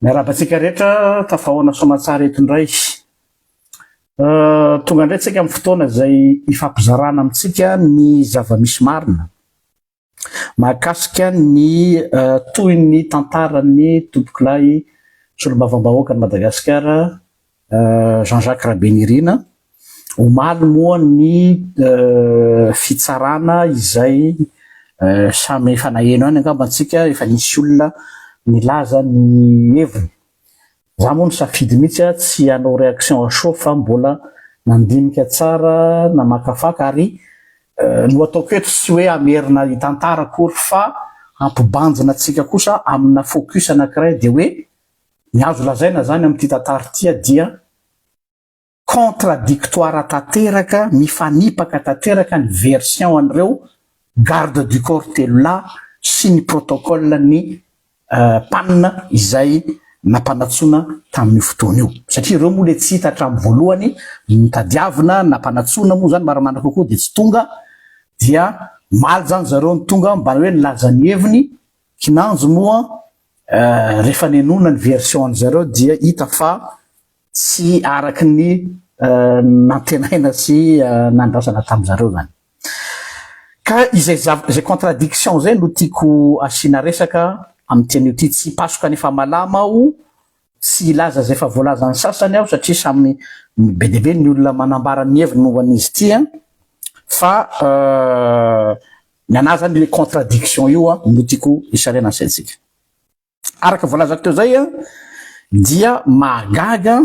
Miarabantsika rehetra tafahoana soamantsara eto indray. Tonga indray tsika amin'ny fotoana izay ifampizarana amintsika ny zava-misy marina mahakasika ny toy ny tantaran'ny tombokolay solombavambahoaka ny Madagasikara Jean-Jacques Rabengirina. Omaly moa ny fitsarana izay samy efa naheno any angamba antsika efa nisy olona nilaza ny heviny. Za moa nisafidy mihitsy tsy hanao réaction à chaud fa mbola nandinika tsara na makafaka ary no ataoko eto tsy hoe amerina itantara akory fa ampibanjina antsika kosa amina focus anankiray de hoe ny azo lazaina zany amin'ity tantara ity dia contradictoire tanteraka, mifanipaka tanteraka ny version an'ireo garde du corps telolahy sy ny protocole ny panina izay nampanatsona tamin'ny fotoana io. Satria ireo moa le tsy hita hatramin'ny voalohany mitadiavina nampanatsona moa zany maramanana kokoa de tsy tonga dia maly zany zareo ny tonga mba hoe nilaza ny heviny. Kinanjo moa rehefa nenona ny version zareo dia hita fa tsy araky ny nantenaina sy nandrasana tamin'zareo zany. Ka izay contradiction zay no tiako asina resaka amin'ny teny ity, tsy pasoka nefa malama aho tsy ilaza zay fa voalaza ny sasany aho satria samy be deabe ny olona manambara ny heviny momba an'izy ity fa ny anazy zany le contradiction io no tiako isarena ansaitsika. Araka voalazako teo zay dia mahagaga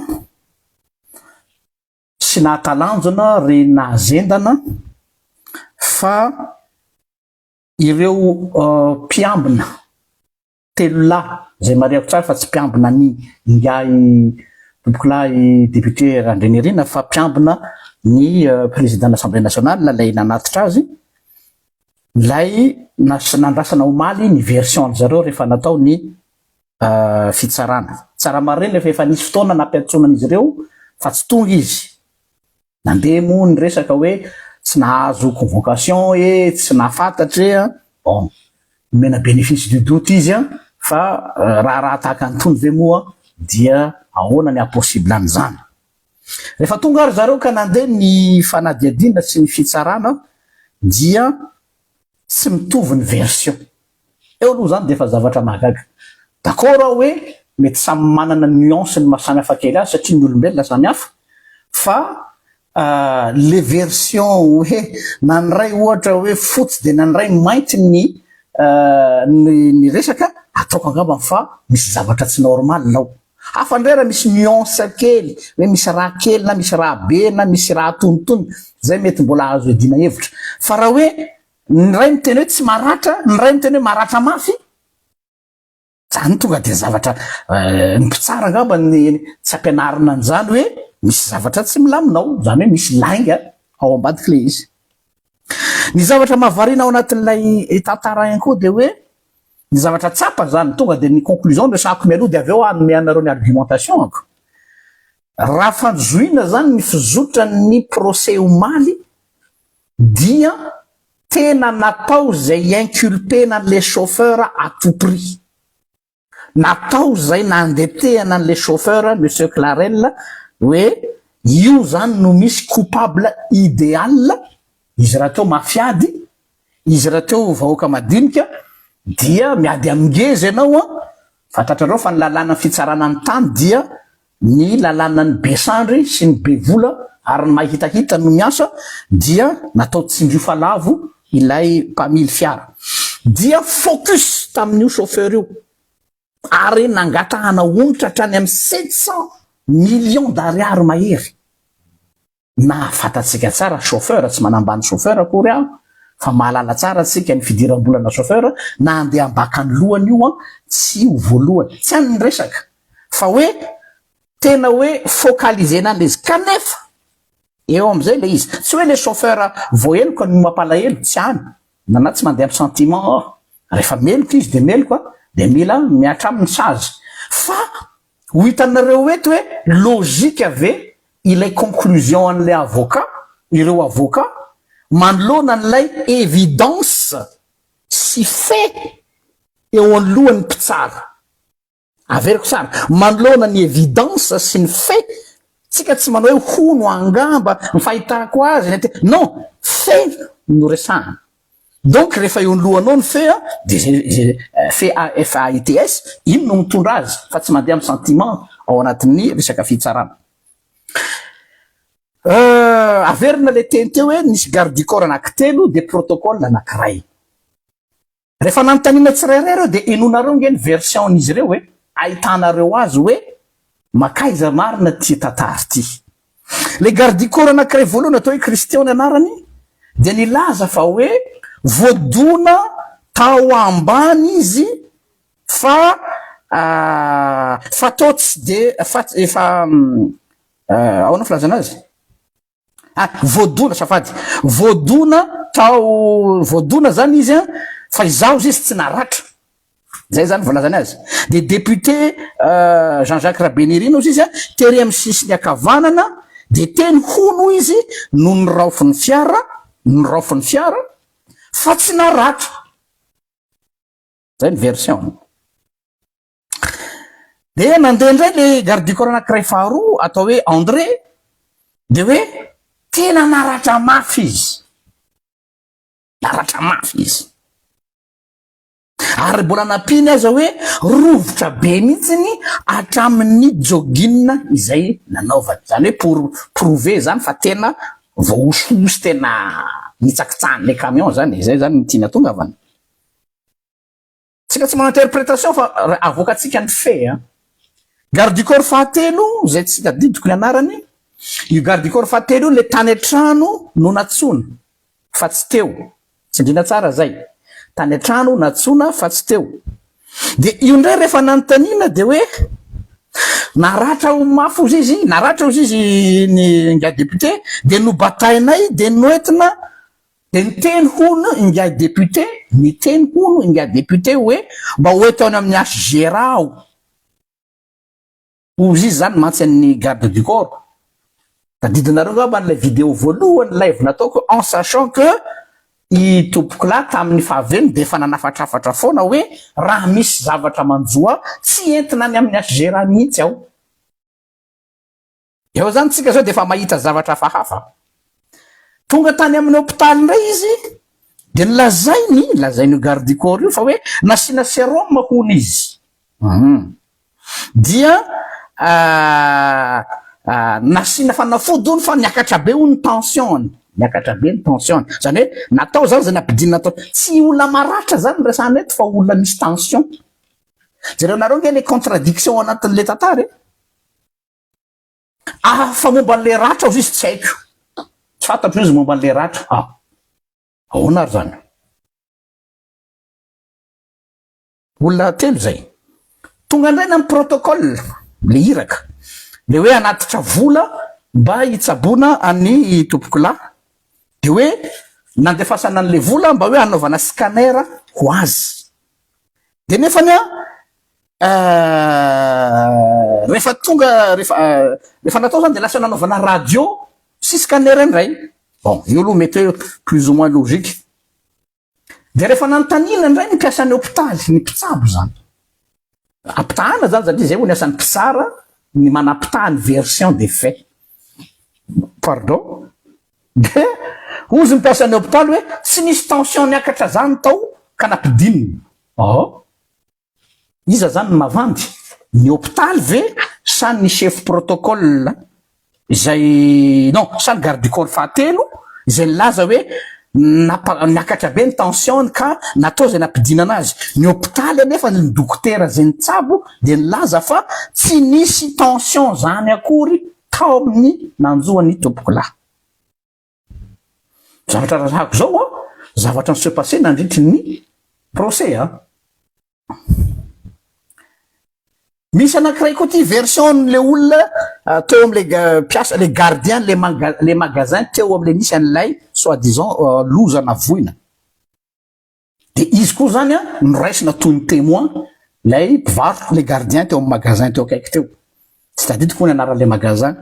sy nahatalanjona re nahazendana fa ireo mpiambina telolahy zay mariako tsara fa tsy mpiambina ny ingay tombokolay député Randrenirina fa mpiambina ny président de l'Assemblée nationale lay nanatitra azy lay nandrasana omaly ny version zareo rehefa natao ny fitsarana. Tsara marina efa nisy fotoana nampiantsoana an'izy ireo fa tsy tonga izy. Nandeha moa ny resaka hoe tsy nahazo convocation tsy nahafantatra bon mena bénéfice du doute izy fa raha tahaka antony ve moa dia ahoana ny impossible an'izany. Rehefa tonga ary zareo ka nandeha ny fanadiadina sy ny fitsarana dia tsy mitovy ny version. Eo aloha zany de efa zavatra mahagaga. D'accord hoe mety samy manana nuance ny mahasamihafa kely azy satria ny olombelona samihafa fa les versions hoe nanray ohatra hoe fotsy de nanray mainty ny resaka ataoko angamba fa misy zavatra tsy normal nao. Hafa ndrera misy nuance kely hoe misy raha kely na misy raha be na misy raha tonitony zay mety mbola azo edina hevitra fa raha hoe ny ray miteny hoe tsy maratra ny ray miteny hoe maratra mafy zany tonga de zavatra ny mpitsara angamba ny tsy ampianarina an'izany hoe misy zavatra tsy milaminao zany hoe misy lainga ao ambadiky le izy. Ny zavatra mahavarina ao anatin'ilay tantara ihany koa de hoe ny zavatra tsapa zany tonga de ny conclusion resako mialoha de aveo anome anareo ny argumentation ako. Raha fanjoina zany ny fizotra ny procès omaly dia tena natao zay inculpena an'le chauffeur à tout prix. Natao zay nandetehana an'le chauffeur monsieur Clarel hoe io zany no misy coupable idéal. Izy raha teo mafiady, izy raha teo vahoaka madinika dia miady amingezy ianao fantatrareo fa ny lalàna fitsarana ny tany dia ny lalàna ny besandry sy ny bevola ary ny mahitahita no miasa dia natao tsindriofa lavo ilay mpamily fiara dia focus tamin'io chauffeur io ary nangatahana onitra hatrany amin'ny 700 millions d'ariary mahery. Na fatatsika tsara chauffeur tsy manambany chauffeur akory aho fa mahalala tsara tsika ny fidiram-bolana chauffeur na andeha ambaka ny lohany io tsy ho voalohany tsy any ny resaka fa hoe tena hoe focalisena an'le izy kanefa eo am'izay le izy tsy hoe le chauffeur voaheloka no mampalahelo tsy any na tsy mandeha amin'ny sentiment rehefa meloka izy de meloka de mila miatra amin'ny sazy fa ho hitanareo eto hoe logika ave ilay conclusion an'ilay avocat ireo avocat manoloana an'ilay évidence sy fait eo anolohan'ny mpitsara averiko tsara manoloana ny evidence sy ny fait tsika tsy manao hoe hono angamba ny fahitako azy non fait no resahana donc rehefa eo anylohanao ny fait de fait FAITS ino no mitondra azy fa tsy mandeha amin'ny sentiment ao anatin'ny resaka fitsarana averina le teny teo hoe nisy garde du corps anankitelo de protocole anankiray rehefa nanontaniana tsirairay reo de enonareo nge ny version izy reo hoe ahitanareo azy hoe makaiza marina ty tatary ty le garde du corps anankiray voalohany atao hoe Christian ny anarany de nilaza fa hoe voadona tao ambany izy fa tao tsy de efa ahoana filazana azy voadona safady voadona zany izy fa izaho izy tsy naratra zay zany volazany azy de député Jean-Jacques Rabenirino izy tery amin'ny sisiny akavanana de teny hono izy no niraofin'ny fiara fa tsy naratra zay ny version de nandeha ndray le garde du corps anankiray faharoa atao hoe André de hoe tena naratra mafy izy ary mbola nampiny aza hoe rovotra be mihitsiny hatramin'ny jogging izay nanaovany zany hoe pour prouver zany fa tena voaososy tena nitsakitsahany le camion zany zay zany tiana tongavany tsika tsy mana interprétation fa avoakatsika ny fait garde du corps fahatelo zay tsy tadidiko ny anarany io garde du corps fahatelo le tany an-trano no natsona fa tsy teo tsy indrina tsara zay tany an-trano natsona fa tsy teo de io ndray rehefa nanontaniana de hoe naratra mafy ozy izy naratra ozy izy ny nga député de no batainay de noentina de niteny hono inga député niteny hono inga député hoe mba hoeto any amin'ny HGRA ao ozy izy zany mantsy amin'ny garde du corps tadidinareo ngamba n'ilay vidéo voalohany live nataoko en sachant que i tompoko lahy tamin'ny fahavelony de efa nanafatrafatra foana hoe raha misy zavatra manjoa tsy entina any amin'ny HGRA mihitsy ao eo zany tsika zao de efa mahita zavatra fahafa tonga tany amin'ny hôpitaly ndray izy de nilazainy garde du corps io fa hoe nasina sérum hono izy dia nasina fanafody ony fa niakatra be ho ny tension zany hoe natao zany zay nampidiny natao tsy olona maratra zany resana eto fa olona misy tension jereo nareo nge le contradiction anatin'le tantara fa momba n'le ratra ozy izy tsy haiko tsy fantatro izy momba n'le ratra ahoana ary zany olona telo zay tonga indray na amin'ny protocole le iraka le hoe anatitra vola mba hitsabona any tompoko lahy de hoe nandefasana an'le vola mba hoe anaovana scanner ho azy de nefany rehefa natao zany de lasa nanaovana radio sy scanner indray bon io aloha mety hoe plus ou moins logique de rehefa nanontaniana indray ny mpiasan'ny hôpitaly ny mpitsabo zany ampitahana zany zany zay ho ny asan'ny mpitsara ny manapitahany version des faits pardon de ozy mpiasan'ny hôpitaly hoe tsy nisy tension niakatra zany tao ka nampidininy iza zany mavandy ny hôpitaly ve sa ny chef protocole izay non sa ny garde du corps fahatelo izay nilaza hoe niakatra be ny tension ka natao zay nampidinana azy ny hôpitaly anefa ny dokotera zay nitsabo de nilaza fa tsy nisy tension zany akory tao amin'ny nanjoany tompoko lahy zavatra razahako zao zavatra ny se passé nandritry ny procès misy anankiray koa ty version le olona teo am'le piasa le gardien le magasin teo am'le nisy an'lay soi-disant lozana voina de izy koa zany noraisina toy ny témoin lay mpivarotra le gardien teo amin'ny magasin teo akaiky teo tsy tadidiko ny anaran'le magasin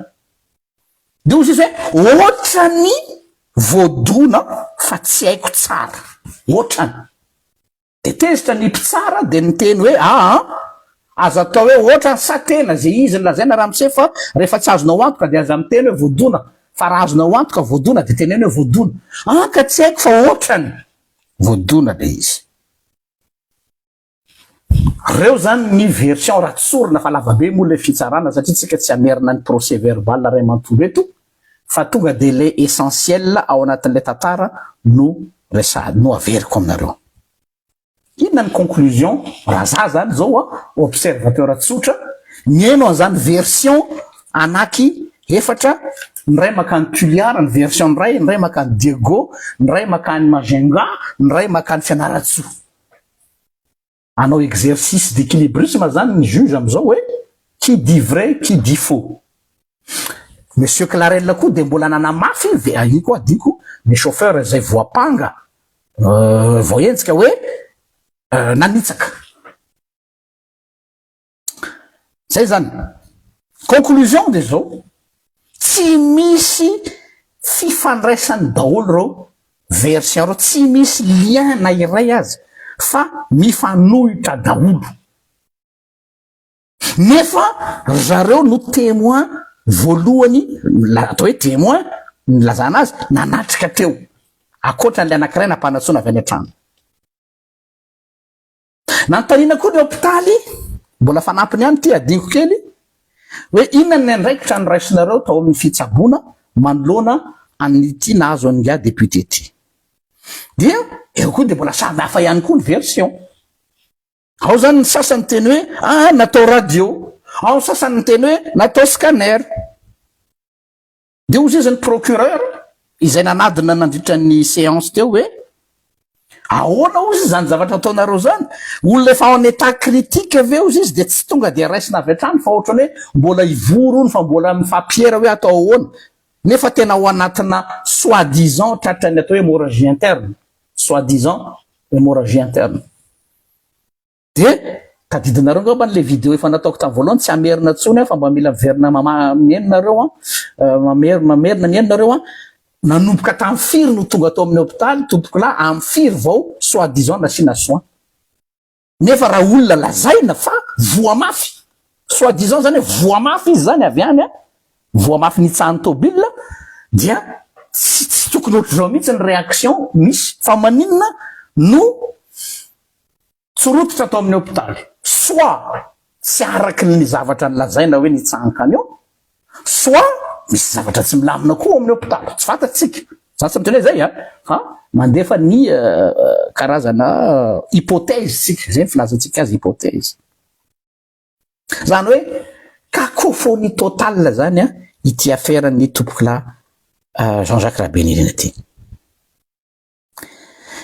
de ozy izy hoe ohatrany voadona fa tsy haiko tsara ohatrany de tezitra ny mpitsara de niteny hoe azo atao hoe ohatra ny satena zay izy lazaina raha mise fa rehefa tsy azonao antoka de aza miteny hoe voadona fa raha azonao antoka voadona de teneny hoe voadona ka tsy haiko fa ohatrany voadona le izy. Reo zany ny version ratsorina fa lavabe moa le fitsarana satria tsika tsy amerina ny procès verbal ray manontolo eto fa tonga de le essentiel ao anatin'le tantara no resady no averiko aminareo. Inona ny conclusion raha za zany zao observateur tsotra mieno an'izany version anaky efatra, ny ray makany Tuliara ny version ny ray makany Diego, ny ray makany Magenga, ny ray makany Fianaratsoa. Anao exercice d'équilibrisme zany ny juge amizao hoe qui dit vrai, qui dit faux. Monsieur Clarel koa de mbola nanamafy io koa diko ny chauffeur zay voapanga voentsika hoe nanitsaka. Zay zany. Conclusion de zao, tsy misy fifandraisany daholo reo version reo, tsy misy lien na iray azy fa mifanohitra daholo. Nefa zareo no témoin voalohany atao hoe témoin nilazana azy nanatrika teo akoatran'le anankiray nampanatsoana avy any an-trano. Nantanina koa ny hôpitaly mbola fanampiny ihany ty adiniko kely hoe inona ny andraikitra ny raisinareo tao amin'ny fitsaboana manoloana an'ity nahazo an'nga député ty. Dia eo koa de mbola samy hafa ihany koa ny version. Ao zany ny sasany teny hoe natao radio, ao sasany teny hoe natao scanner. De ozy izy ny procureur izay nanadina nandritra ny séance teo hoe ahoana ozy zany zavatra ataonareo zany, olona efa en état critique aveo ozy izy de tsy tonga de raisina avy hatrany fa ohatrany hoe mbola ivoro fa mbola mifampiera hoe atao ahoana, nefa tena ao anatina soi-disant tratrany atao hoe hémorragie interne, soi-disant hémorragie interne. De tadidinareo ngamba le vidéo efa nataoko tamin'ny voalohany tsy amerina tsony fa mba mila miverina mienonareo mamerina mienonareo nanomboka tamin'ny firy no tonga atao amin'ny hôpitaly tompoko la amin'ny firy vao soi-disant nasiana soin. Nefa raha olona lazaina fa voamafy, soi-disant zany hoe voamafy izy zany avy any voamafy nitsahany tobile dia tsy tokony ohatr'izao mihitsy ny réaction misy fa maninona no tsorototra atao amin'ny hôpitaly, soit tsy araky ny zavatra nylazaina hoe nitsahankany eo, soit misy zavatra tsy milamina koa amin'ny hôpitaly tsy fantatsika. Za tsy miteny zay fa mandefa ny karazana hypothèse tsika zay filazantsika azy hypothèse. Zany hoe cacophonie totale zany ity affaire ny tompoko la Jean-Jacques Rabenina ty.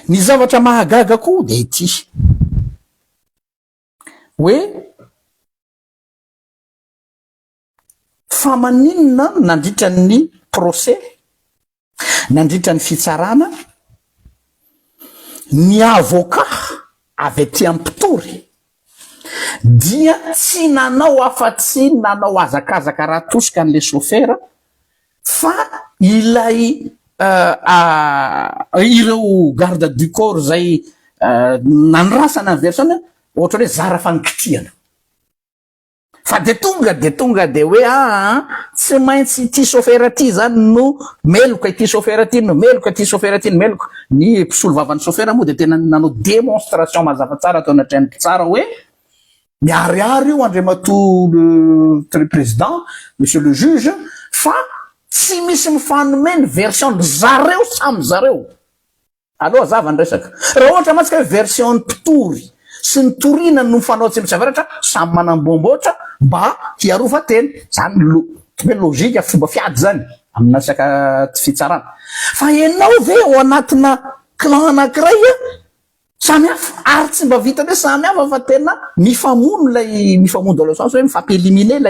Ny zavatra mahagaga koa de ity hoe fa maninona nandritra ny procès, nandritra ny fitsarana, ny avocat avy aty ampitory dia tsy nanao afa-tsy nanao azakazaka raha tosika an'le chauffeur fa ilay ireo garde du corps zay nanrasana ny version ohatra hoe zara fanikitiana. Fa de tonga de hoe tsy maintsy ty chauffeur ty zany no meloka ity chauffeur ty no meloka ty chauffeur ty no meloka. Ny mpisolo vavan'ny chauffeur moa de tena nanao démonstration mazava tsara atao anatrany tsara hoe miariary io andriamatoa le président, monsieur le juge, fa tsy misy mifanomeny version zareo samy zareo. Aloha zava ny resaka. Raha ohatra matsika hoe version ny mpitory sy ny torina no mifanao tsy misavaratra samy manambomboatra mba hiarova teny. Zany hoe logika fomba fiady zany amina resaka fitsarana. Fa ianao ve ao anatina clan anankiray samy hafa ary tsy mba vita hoe samy hafa fa tena mifamono lay mifamono dans le sens hoe mifampi-éliminer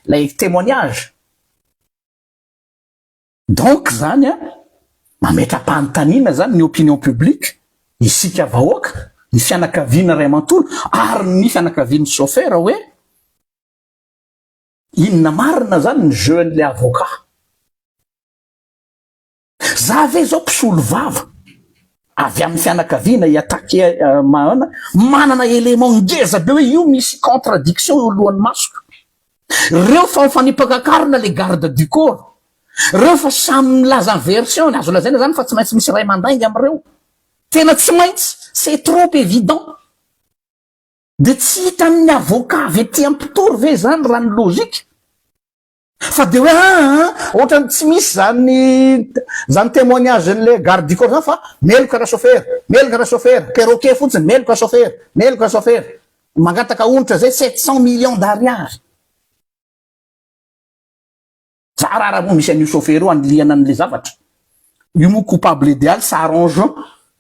lay témoignage. Donc zany mametra-panontaniana zany ny opinion publique, isika vahoaka, ny fianakaviana ray amantolo ary ny fianakavian'ny chauffeur hoe inona marina zany ny jeu-n'le avocat. Za ve zao mpisolo vava avy amin'ny fianakaviana iataky mahana manana élément ngeza be hoe io misy contradiction eo alohan'ny masoko. Reo fa mifanipakakarina le garde du corps, reo fa samy milaza version azo lazaina zany fa tsy maintsy misy ray mandaingy am'reo. Tena tsy maintsy, c'est trop évident. De tsy hita amin'ny avocat avy ety ampitory ve zany raha ny logika. Fa de hoe ohatrany tsy misy zany témoignage n'le garde du corps zany fa meloka raha chauffeur, perroquet fotsiny meloka chauffeur, mangataka onitra zay 700 millions d'ariary. Raha moa misy an'io chauffeur io anliana an'le zavatra. Io moa coupable idéal, ça arrange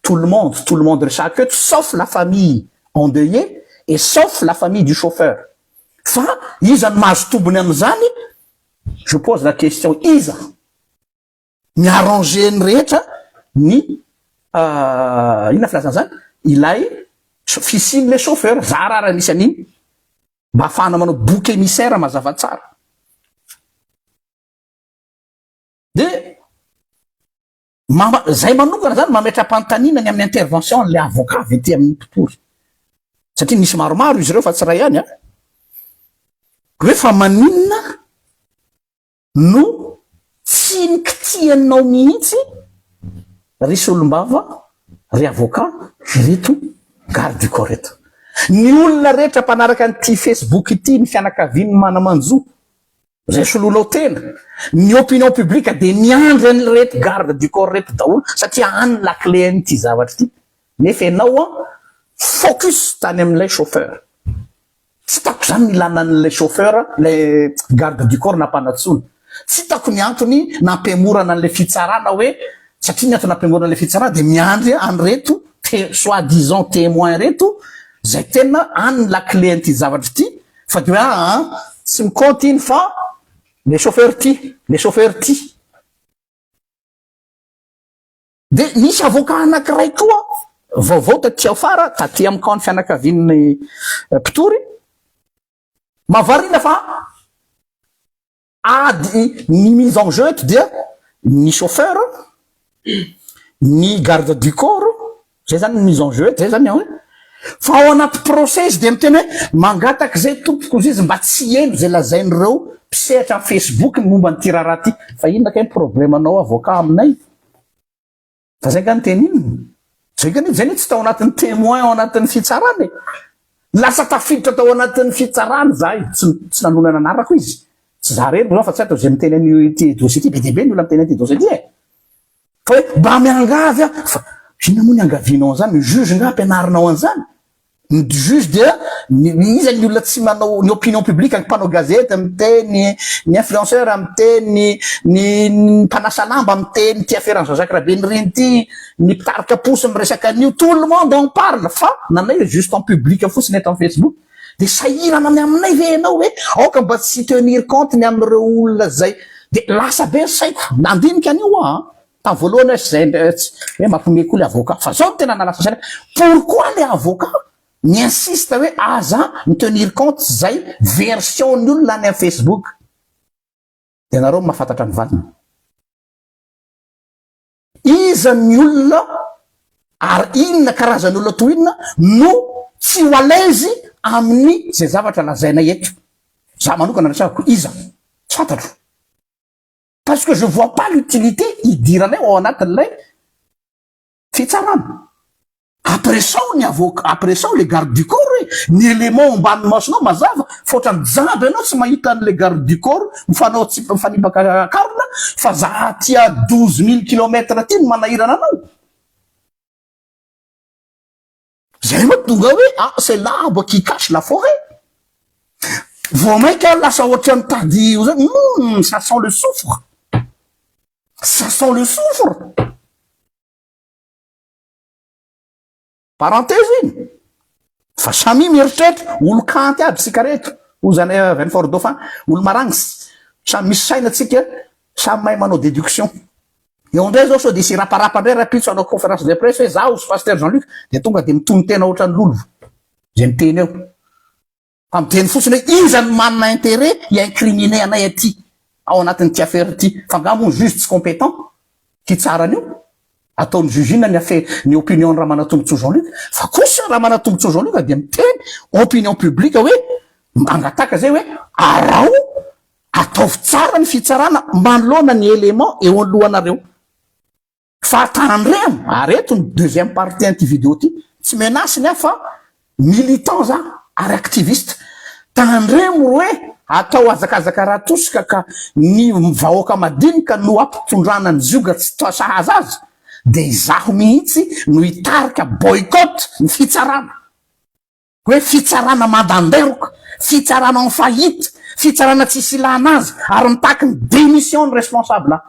tout le monde chacun, sauf la famille endeuillée et sauf la famille du chauffeur. Fa iza ny mahazo tombony am'zany, je pose la question, iza ny arranger ny rehetra ny ina filazana zany ilay fisin'le chauffeur. Za raha misy an'iny mba afahana manao bouc émissaire mazava tsara. De zay manokana zany mametra-pantaninany amin'ny intervention le avocat avy ety amin'ny totory, satria misy maromaro izy reo fa tsy ray ihany hoe fa maninona no tsy nikitianao mihitsy risy olombava ry avocat reto garde du corps reto. Ny olona rehetra mpanaraka an'ity Facebook ity ny fianakaviany manamanjo zay solonao tena, ny opinion publique de miandry any reto garde du corps reto daholo satria any la clé an'ity zavatra ity. Nefa ianao focus tany amin'ilay chauffeur. Tsy tako zany milana an'ilay chauffeur le garde du corps nampanatsony. Tsy tako ny antony nampemorana an'le fitsarana hoe satria ny antony nampemorana an'le fitsarana de miandry any reto soi-disant témoin reto zay tena any la clé an'ity zavatra ity. Fa de hoe tsy mikompte iny fa le chauffeur ty. De nisy avocat anankiray koa vaovao taty afara taty amin'ny camp ny fianakavian'ny mpitory mavarina fa ny mise en jeu eto dia ny chauffeur, ny garde du corps, zay zany ny mise en jeu eto zay zany hoe fa ao anaty procès de miteny hoe mangataky zay tompoko izy mba tsy eno zay lazain'ireo mpisehatra amin'ny Facebook ny momba nyty raharaha ty. Fa inona kay problème anao avocat aminay? Fa zay ka ny teny iny zay ny tsy tao anatin'ny témoin ao anatin'ny fitsarany lasa tafiditra tao anatin'ny fitsarany zahay tsy nanonana anarako izy tsy za reny fa tsy atao zay miteny an'ity dossier ty be dia be ny olona miteny an'ity dossier ty fa hoe mba miangavy fa ina moa ny angavinao an'izany, ny juge nga ampianarinao an'izany. Ny juge dia iza ny olona tsy manao ny opinion publique ny mpanao gazety amiteny ny influenceur amiteny ny mpanasa lamba amiteny ty affaire Jean-Jacques Rabenireny ty ny mpitarika posy miresaka an'io, tout le monde en parle fa nanay juste en public fotsiny eto amin'ny Facebook. De sahirana ny aminay ve ianao hoe aoka mba tsy tenir compte ny amin'ireo olona zay. De lasa be saiko nandinika an'io ta voalohany zay hoe mampiomehy koa le avocat fa zao tena nalasa saina. Pourquoi le avocat mi-insiste hoe aza ny tenir compte zay version ny olona any amin'ny Facebook? De nareo mahafantatra ny valiny. Iza ny olona ary inona karazany olona toy inona no tsy ho à l'aise amin'ny zay zavatra lazaina eto? Za manokana resako iza tsy fantatro. Parce que je vois pas l'utilité idiranay ao anatin'ilay fitsarana. Après ça ny avocat, après ça les gardes du corps ny élément ambany masonao mazava fa ohatrany jamby ianao tsy mahita an'le garde du corps mifanao mifanipaka karona fa za tia 12 000 kilomètres ty ny manahirana anao. Zay moa tonga hoe c'est l'arbre qui cache la forêt. Vao mainka lasa ohatrany tady io zany ça sent le soufre. Ça sent le soufre. Parenthèse iny. Fa samy mieritreritra olo kanty aby sika reto. Ozany Vainfort Dauphin, olo maragnitsy. Samy misy sainatsika, samy mahay manao déduction. Eo ndray zao so de sy raparapa ndray rapitso anao conférence de presse hoe zaho sy pasteur Jean-Luc de tonga de mitony tena ohatrany lolo. Zay miteny eo. Fa miteny fotsiny hoe iza ny manana intérêt hiincriminer anay aty ao anatin'ity affaire ty. Fa ngamo juste tsy compétent ty tsara an'io. ataony jugina ny opinion raha manatombotso Jean-Luc fa kosa raha manatombotso Jean-Luc dia miteny opinion publique hoe mangataka zay hoe arao ataovy tsara ny fitsarana manoloana ny élément eo alohanareo fa tandremo areto ny deuxième partie anty vidéo ty tsy menasy ny fa militant za ary activiste tandremo hoe atao azakazaka raha tosika ka ny vahoaka madinika no ampitondrana ny zioga tsy sahaza azy de izaho mihitsy no hitarika boycott ny fitsarana hoe fitsarana madanderoka fitsarana en faillite fitsarana tsisy ilana azy ary mitaky ny démission ny responsable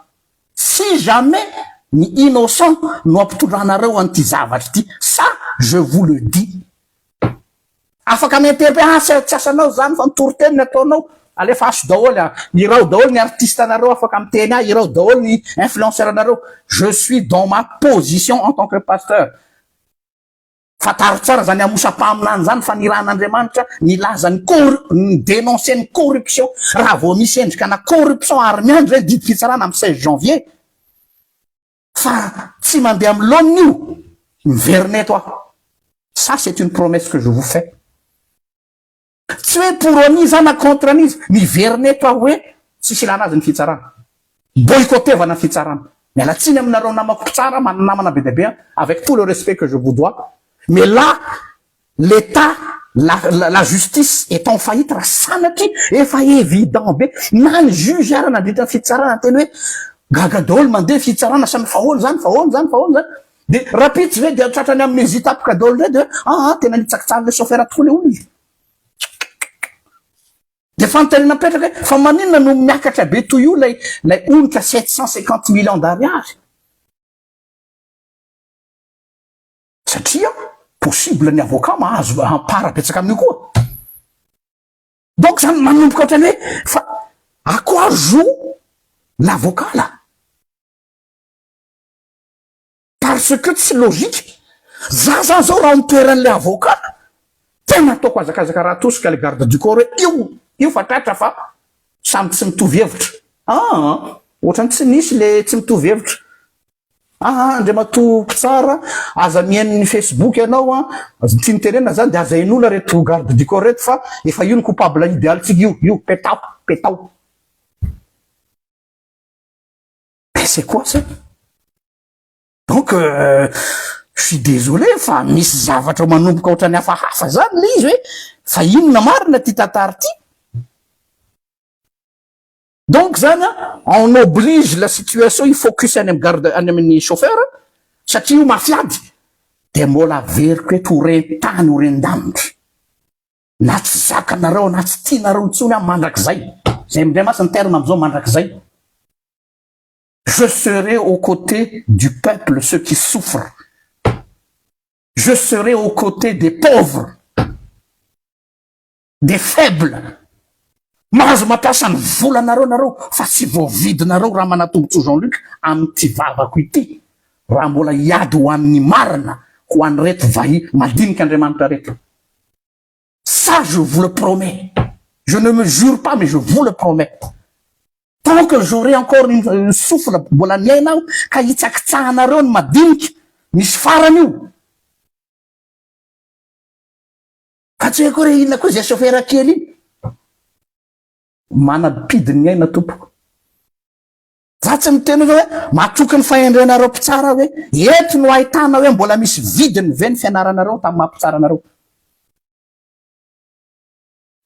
si jamais ny innocent no ampitondranareo an'ity zavatra ty ça je vous le dis afaka miinterpre tsy asanao zany fa nitoriteny ny ataonao alefa aso daholo irao daholo ny artiste anareo afaka miteny irao daholo ny influenceur anareo je suis dans ma position en tant que pasteur fataro tsara zany amosa-paminany zany fa niran'Andriamanitra nilaza ny dénoncer ny corruption raha vao misy endrika na corruption ary miandro zay didy fitsarana am 16 janvier fa tsy mandeha amy lominy io mivernay toi ça c'est une promesse que je vous fais tsy hoe pour ani zany na contre anizy mivernay toi hoe tsisy ilana azy ny fitsarana boycottevana fitsarana mialatsiny aminareo namako tsara manamana be dia be avec tout le respect que je vous dois mais là l'état la justice est en faillite raha sanatry efa évident be na ny juge ara nandritra fitsarana teny hoe gaga daholo mandeha fitsarana samy fahono zany de rapiditsy ve de tratrany amin'ny zitapoka daholo zay de tena nitsakitsany le chauffeur tokoa le olo izy de fantanina petraka hoe fa maninona no miakatra be toy io lay onika 750 millions d'ariary satria possible ny avocat mahazo ampara betsaka amin'io koa donc zany manomboka ohatrany hoe fa à quoi joue l'avocat là parce que tsy logique za zany zao raha mitoeran'le avocat tena ataoko azakazaka raha tosika le garde du corps io fa tratra fa samy tsy mitovy hevitra ohatrany tsy nisy le tsy mitovy hevitra andriamatoa tsara aza miain'ny Facebook ianao tia nitenena zany de aza inona reto garde du corps reto fa efa io ny coupable idéalitsika io petao mais c'est quoi ça donc je suis désolé fa misy zavatra manomboka ohatrany hafahafa zany le izy hoe fa inona marina ty tantara ty donc zany on oblige la situation i focus any amin'ny chauffeur satria io mafiady de mbola averiko hoe torentany orendanitra na tsy zakanareo na tsy tianareo intsony am mandrakizay zay amindray masy ny terme amizao mandrakizay je serai aux côtés du peuple ceux qui souffrent je serai aux côtés des pauvres des faibles mahazo mampiasa ny volanareo fa tsy voavidinareo raha manatombotso Jean-Luc am'ty vavako ity raha mbola iady ho an'ny marina ho an'ny reto madinika Andriamanitra reto ça je vous le promets je ne me jure pas mais je vous le promets tant que j'aurai encore une souffle mbola miainao ka hitsakitsahanareo ny madinika misy farany io ka tsy hoe koa inona koa zay chauffeur kely iny manapidiny ny aina tompoko za tsy miteny hoe matroky ny fahendrenareo mpitsara hoe eto no ahitana hoe mbola misy vidiny ve ny fianaranareo tamin'ny mampitsaranareo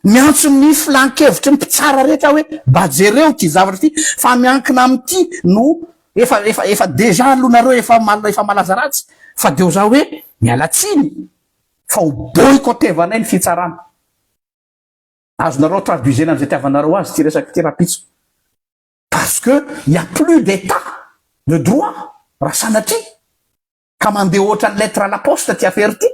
miantso ny filankevitry ny mpitsara rehetra hoe bajereo ty zavatra ty fa miankina amity no efa déjà alonareo efa malaza ratsy fa deo za hoe mialatsiny fa ho boycottevanay ny fitsarana azonareo traduisena am'izay tiavanareo azy ty resaky ty rapitso parce que y a plus d'état de droit raha sanatry ka mandeha ohatra ny lettre à la poste ty affaire ty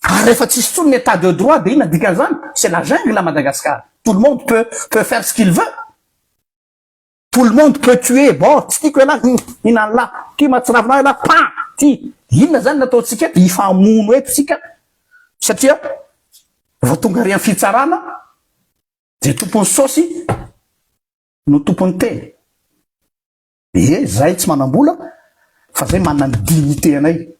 ary efa tsisy tsony ny état de droit de ina dikan'izany c'est la jungle à Madagascar tout le monde peut faire ce qu'il veut tout le monde peut tuer bon tsy tiako ela inany la ty matsiravina ela pa ty inona zany nataotsika eto ifamono eto tsika satria vao tonga rian'ny fitsarana zay tompony sosy no tompony teny zay tsy manambola fa zay manana dignité anay.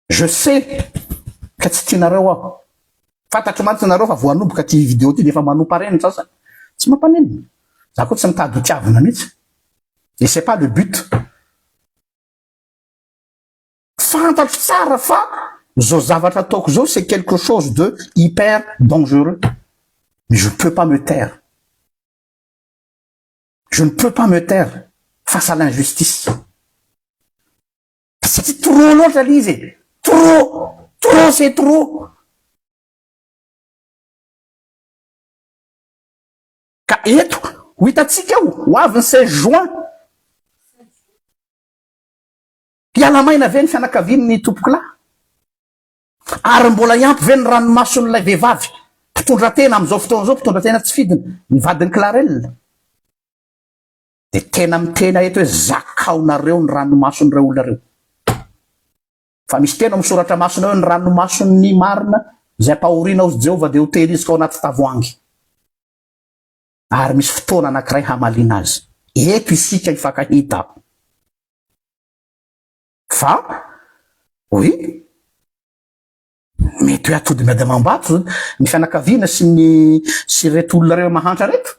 Je sais ka tsy tianareo aho. Fantatro mantsy nareo fa voanomboka ty vidéo ty defa manompa reny sasa. Tsy mampanino. Za koa tsy mitady hitiavana mihitsy. Et c'est pas le but. Fantatro tsara fa zao zavatra ataoko zao c'est quelque chose de hyper dangereux. Mais je ne peux pas me taire. Je ne peux pas me taire face à l'injustice. C'est trop loatra izy. Trop, c'est trop. Ka eto, ho hitatsika ho avy ny 16 juin. Hiala maina ve ny fianakavian'ny tompoko lahy? Ary mbola iampy ve ny ranomason'ilay vehivavy mpitondra tena am'izao fotoana zao, mpitondra tena tsy fidiny, ny vadiny Clarelle. De tena mitena eto hoe zakaonareo ny ranomason'ireo olona reo. Fa misy tena misoratra masona hoe ny ranomason'ny marina zay pahorina ho Jehova de ho tehirizika ao anaty tavoahangy. Ary misy fotoana anankiray hamalina azy. Eto isika ifankahita. Fa, oui, mety hoe atody miady mambato ny fianakaviana sy reto olona reo mahantra reto.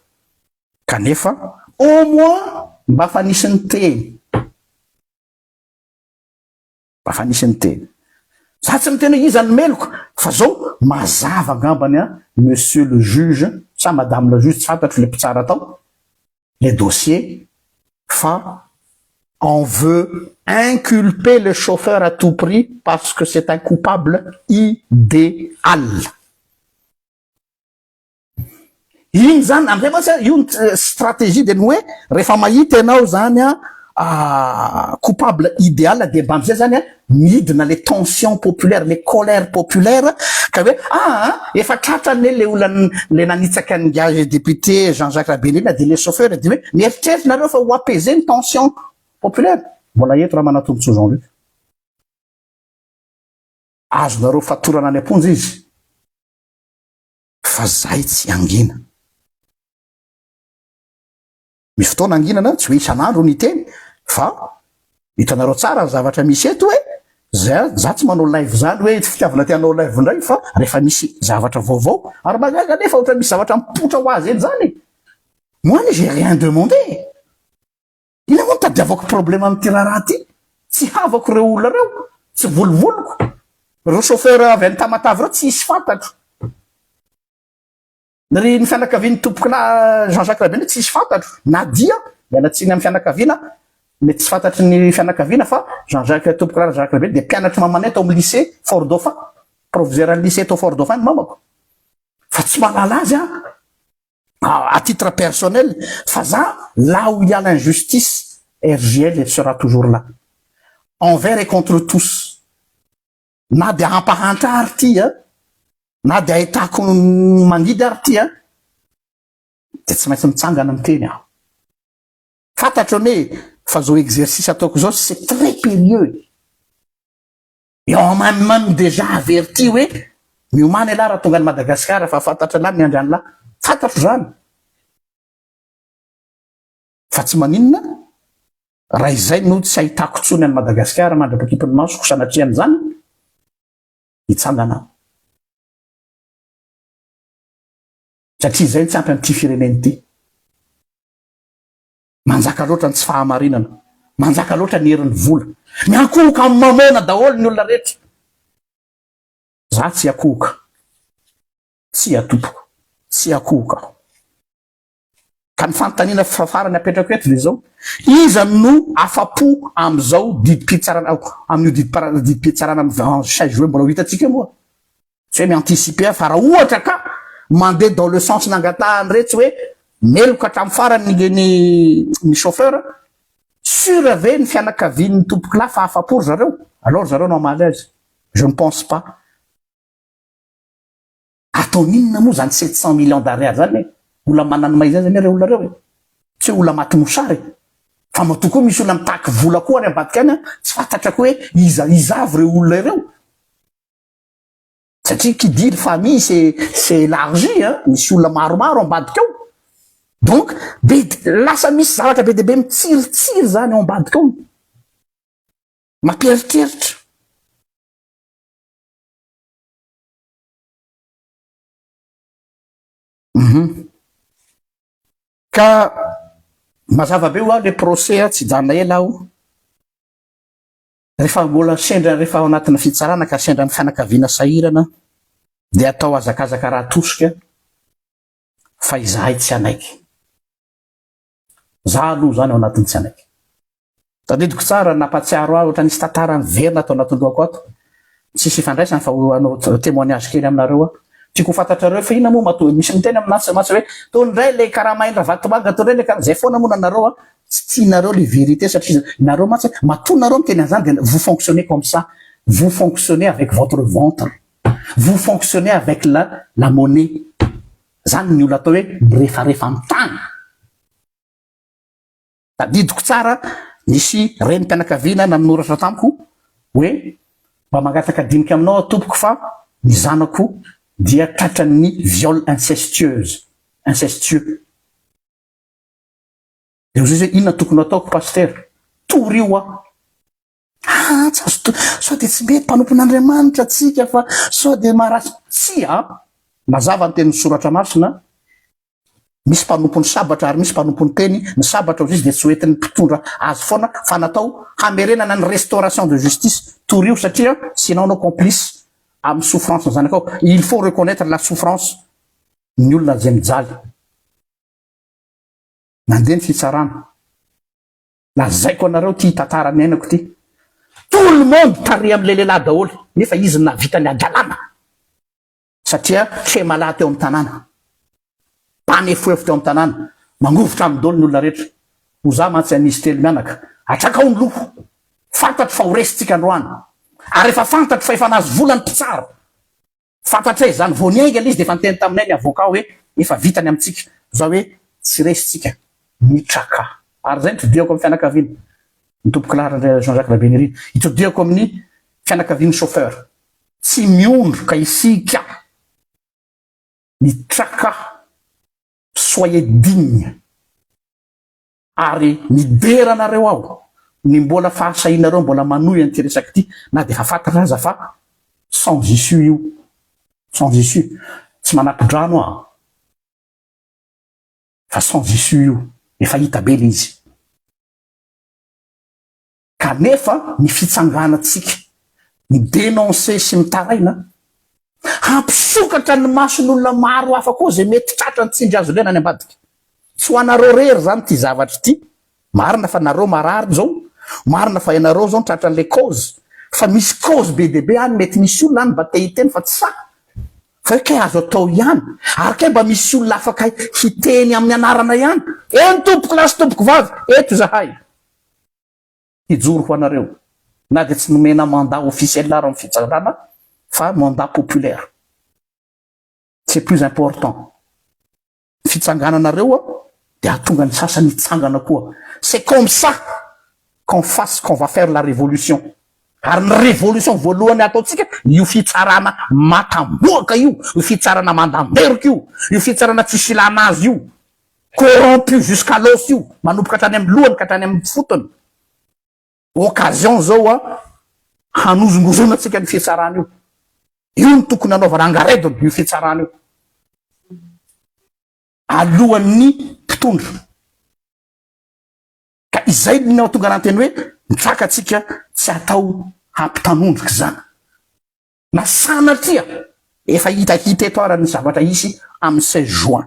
Kanefa, au moins, mba fa nisy ny teny. Mba fa nisy ny teny. Za tsy miteny hoe iza ny meloko, fa zao mazava angambany monsieur le juge, sa madame le juge, tsy fantatro le mpitsara tao, les dossiers, fa on veut inculper le chauffeur à tout prix parce que c'est un coupable idéal. Iny zany, amizay moa io stratégie de hoe rehefa mahita ianao zany coupable idéal de mba amizay zany midina les tensions populaires, les colères populaires, ka hoe efa tratrany le olona le nanitsaka ny gage député Jean-Jacques Rabelina de les chauffeurs de hoe mieritreritra nareo fa ho apaiser ny tension populaire. Mbola eto raha manatombotso Jean-Luc. Azonareo fatorana any amponja izy. Fa zay tsy angina. Misy fotoana anginana tsy hoe isan'andro ny teny, fa hitanareo tsara ny zavatra misy eto hoe za tsy manao live zany hoe fitiavana tianao live ndray, fa rehefa misy zavatra vaovao ary magaga nefa ohatra misy zavatra mipotra ho azy eny zany. Moi j'ai rien demandé. Ina moa tadiavako problème amin'ty raha ty? Tsy havako reo olona reo, tsy volovoloko. Reo chauffeur avy any Tamatavy reo tsy hisy fantatro. Ny fianakavian'ny tompoko na Jean-Jacques Rabelina tsy hisy fantatro. Nadia, mialatsiny amin'ny fianakaviana, mety tsy fantatry ny fianakaviana fa Jean-Jacques tompoko na Jean-Jacques Rabelina de mpianatra mamanay tao amin'ny lycée Fort Dauphin, proviseur ny lycée tao Fort Dauphin ny mamako. Fa tsy mahalala azy à titre personnel, fa za, là où il y a l'injustice, RGL sera toujours là. Envers et contre tous. Na de hampahantra ary ty, na de ahitako mangidy ary ty, de tsy maintsy mitsangana miteny aho. Fantatro hoe fa zao exercice ataoko zao c'est très périlleux. Et on m'a même déjà averti hoe miomana la raha tonga ny Madagascar fa fantatra la miandry any la. Fantatro zany. Fa tsy maninona, raha izay no tsy ahitako tsony any Madagascar mandrapakipon'ny masoko sanatriany zany, hitsangana. Satria zay tsy ampy amin'ity fireneny ty. Manjaka loatra ny tsy fahamarinana, manjaka loatra ny herin'ny vola, miankohoka amin'ny mamona daholo ny olona rehetra. Za tsy akohoka, tsy atompoko, tsy akohoka. Ka ny fanontaniana farany apetrako eto de zao, iza no afapo am'izao didim-pitsarana amin'io didim-pitsarana amin'ny 16 juin mbola ho hitatsika moa. Tsy hoe mi-anticiper fa raha ohatra ka mandeha dans le sens nangatahany rehetra hoe meloka hatramin'ny farany ny chauffeur, sûr ave ny fianakavian'ny tompoko lahy fa afapo zareo, alors zareo no amaly azy. Je ne pense pas. Ataoninona moa zany 700 millions d'ariary zany olona manany maizay zany reo olona reo. Tsy olona maty mosary. Fa matoko misy olona mitaky vola koa any ambadika any, tsy fantatra hoe izavy reo olona ireo. Satria qui dit famille c'est élargi, misy olona maromaro ambadika ao. donc lasa misy zavatra be deabe mitsiritsiry zany ao ambadika ao mampieritreritra ka mazava be ho aho le procès tsy jana ela aho rehefa mbola sendra rehefa ao anatina fitsarana ka sendra ny fianakaviana sahirana de atao azakazaka raha tosika fa izahay tsy anaiky za aloha zany ao anatin'ny tsy anaiky tadidiko tsara nampatsiaro aho ohatra nisy tantarany verina atao anatin'ny lohako ato tsisy ifandraisany fa anao témoignage kely aminareo a tiako fantatrareo fa ina moa mato misy miteny aminazy matsy hoe tondray le karamaindra vatomanga tondray le zay foana moa nanareo a tsy tianareo le vérité satria nareo matsy matonareo miteny an'izany de vous fonctionnez comme ça vous fonctionnez avec votre ventre vous fonctionnez avec la monnaie zany ny olo atao hoe rehefarehefa am'tany tadidiko tsara nisy reny mpianakaviana nanoratra tamiko hoe mba mangataka diniky aminao tompoko fa ny zanako dia tratran'ny viol incestueux de ozy hoe inona tokony ataoko paster tory io sao de tsy mety mpanompon'Andriamanitra atsika fa sao de maharatsy tsy mazava ny tenin'ny soratra masina misy mpanompony sabatra ary misy mpanompony teny ny sabatra ozy izy de tsy hoentin'ny mpitondra azy foana fa natao hamerenana ny restauration de justice torio satria sinon anao complice amin'ny souffrance zany akao il faut reconnaître la souffrance ny olona zay mijaly nandeha ny fitsarana lazaiko anareo ty tantara ny ainako ty tout le monde tare am'le lehilahy daholo nefa izy navitany adalana satria tremala teo amin'ny tanàna panefoefo teo amin'ny tanàna mangovotra amin'ny dolo ny olona rehetra ho za mantsy anisy telo mianaka atraka ao ny loko fantatry fa ho resitsika androany ary efa fantatry fa efa nazy volany mpitsara fantatra e zany vo niainga izy de efa niteny taminay ny avocat hoe efa vitany amitsika za hoe tsy resitsika mitraka ary zay nitodiako amin'ny fianakaviana ny tompo Clara Jean-Jacques Rabenirina itodiako amin'ny fianakaviany chauffeur tsy miondro ka isika mitraka soyez digne ary mideranareo aho ny mbola fahasahinareo mbola manohy an'ty resaky ty na de fa fantatra aza fa sans issue io sans issue tsy manapidrano fa sans issue io efa hita be le izy kanefa ny fitsanganatsika ny dénoncer sy mitaraina hampisokatra ny mason'olona maro hafa koa zay mety tratra ny tsindry azo lena ny ambadika tsy ho anareo rery zany ty zavatra ty marina fa nareo marary zao marina fa ianareo zao tratran'le cause fa misy cause be deabe any mety misy olona any mba te hiteny fa tsy sa fa hoe kay azo atao ihany ary kay mba misy olona afaka hiteny amin'ny anarana ihany eny tompoko lasy tompoko vavy eto zahay hijoro ho anareo na de tsy nomena mandat officiel lara amin'ny fitsarana fa mandat populaire c'est plus important fitsangananareo de atonga ny sasany hitsangana koa c'est comme ça qu'on va faire la révolution ary ny révolution voalohany ataotsika io fitsarana matamboaka io fitsarana mandamberika io fitsarana tsisy ilana azy io corrompu jusqu'à l'os io manompoka hatrany amin'ny lohany ka hatrany amin'ny fotony occasion zao hanozongozona atsika ny fitsarana io ny tokony anaovana angaredony io fitsarana io alohan'ny mpitondra ka izay ny tonga ananteny hoe mitsaka atsika tsy atao hampitanondriky zany na sanatria efa hitahita eto arany zavatra isy amin'ny 16 juin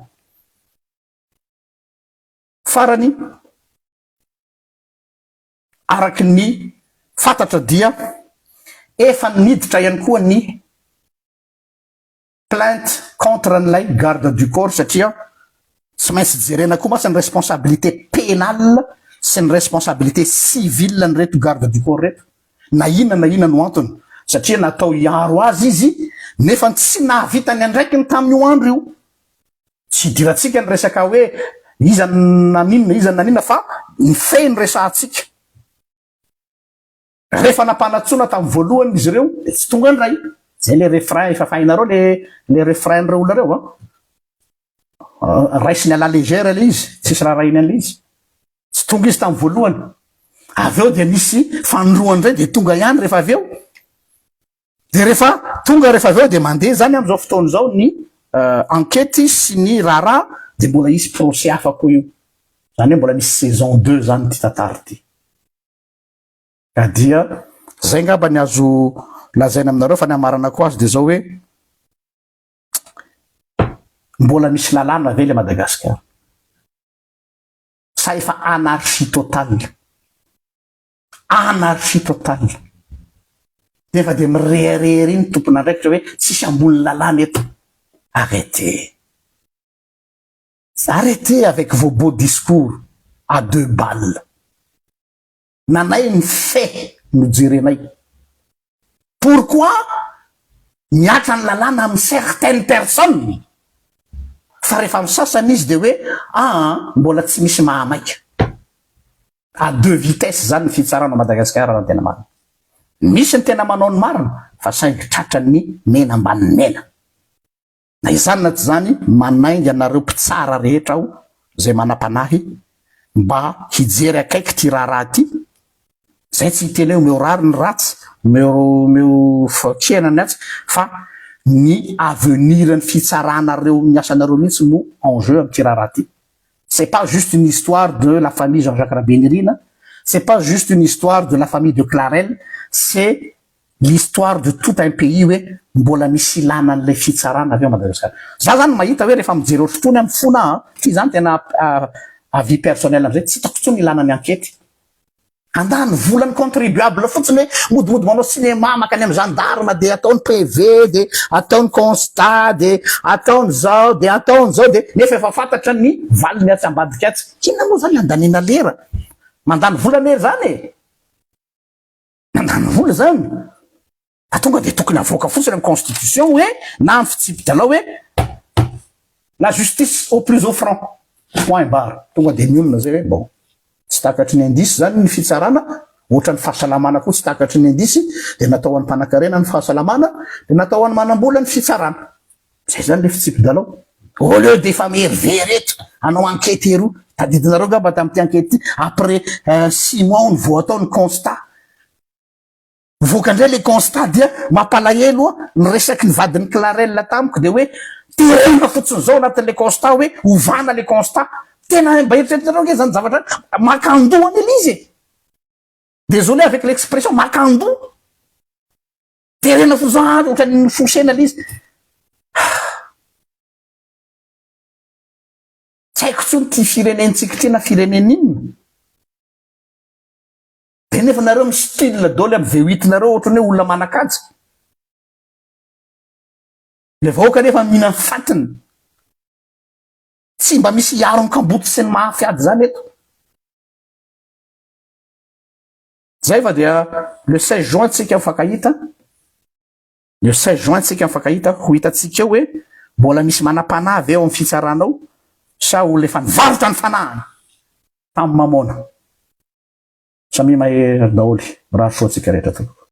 farany araky ny fantatra dia efa niditra ihany koa ny plainte contre n'lay garde du corps satria tsy maintsy jerena koa masy ny responsabilité pénale sy ny responsabilité civile ny reto garde du corps reto na ina no antony satria natao iaro azy izy nefa tsy nahavitany andraiky ny tamin'io andro io tsy diratsika ny resaka hoe iza naninona fa ny feny resahatsika rehefa nampanatsona tamin'ny voalohany izy ireo de tsy tonga ndray zay le refrain efa fahinareo le refrain reo olona reo raisiny ala légère le izy tsisy raha rainy an'le izy tsy tonga izy tamin'ny voalohany avy eo de misy fanoroany ndray de tonga ihany rehefa avy eo de rehefa tonga rehefa avy eo de mandeha zany am'izao fotoana zao ny enquête sy ny raharaha de mbola isy procès hafa koa io zany hoe mbola misy saison 2 zany ty tantara ty ka dia zay ngamba ny azo lazaina aminareo fa ny amarana koa azy de zao hoe mbola misy lalàna ve le Madagasikara sa efa anarchie totale defa de mireharery iny tompona andraikitra hoe tsisy ambony lalàna eto arrêtez avec vos beaux discours à 2 balles nanay ny fait nojerenay pourquoi miatra ny lalàna amin'ny certaines personnes fa rehefa amin'ny sasany izy de hoe mbola tsy misy mahamaika à 2 vitesses zany ny fitsarana Madagasikara raha tena marina misy ny tena manao ny marina fa saingy tratra ny mena ambany mena na izany na tsy zany manaingy anareo mpitsara rehetra aho zay manam-panahy mba hijery akaiky ty raharaha ty zay tsy hiteny hoe omeo rary ny ratsy omeo fakenany atsy fa ny avenir ny fitsaranareo ny asanareo mihitsy no enjeu am'ty raharaha ty c'est pas juste une histoire de la famille Jean-Jacques Rabengirina c'est pas juste une histoire de la famille de Clarel c'est l'histoire de tout un pays hoe mbola misy ilana an'ilay fitsarana avy eo Madagasikara za zany mahita hoe rehefa mijery fotoany amin'ny fona ty zany tena avis personnel am'izay tsy hitako tsony ilana ny enquête andany volany contribuable fotsiny hoe modimody manao cinéma makany amin'ny gendarme de ataony PV de ataony constat de ataony zao de nefa efa fantatra ny valiny atsy ambadika atsy kina moa zany andanina lera mandany volana ery zany mandany vola zany tonga de tokony avoaka fotsiny amin'ny constitution hoe na amin'ny fitsipy-dalao hoe la justice au plus offrant point barre tonga de miomina zay hoe bon tsy takatry ny indisy zany ny fitsarana ohatra ny fahasalamana koa tsy takatry ny indisy de natao an'ny mpanan-karena ny fahasalamana de natao an'ny manam-bola ny fitsarana zay zany le fitsipy-dalao au lieu defa merivery eto anao enquête eroa tadidinareo ngamba tamin'ity enquête ty après 6 mois ny vao atao ny constat voakandray le constat dia mampalahelo ny resaky ny vadiny Clarel tamiko de hoe terena fotsiny zao anatin'le constat hoe ovana le constat tena mba eritreritrinareo nge zany zavatra makandoa any izy désolé avec l'expression makando terena fotsiny ohatrany fosena izy tsy haiko tsony ty firenentsika ty na firenen'inona de nefa nareo misy style daoly amy V8 nareo ohatrany hoe olona manakaja le vahoaka nefa mihina ny fatiny tsy mba misy iaro mikamboty sy ny mahafiady zany eto zay fa dia le 16 juin tsika mifankahita le 16 juin tsika mifankahita ho hitatsika eo hoe mbola misy manam-panavy eo amin'ny fitsaranao sa ho lefa nivarotra ny fanahany tamin'ny mamona samy mahay daholy raha soatsika rehetra tokoa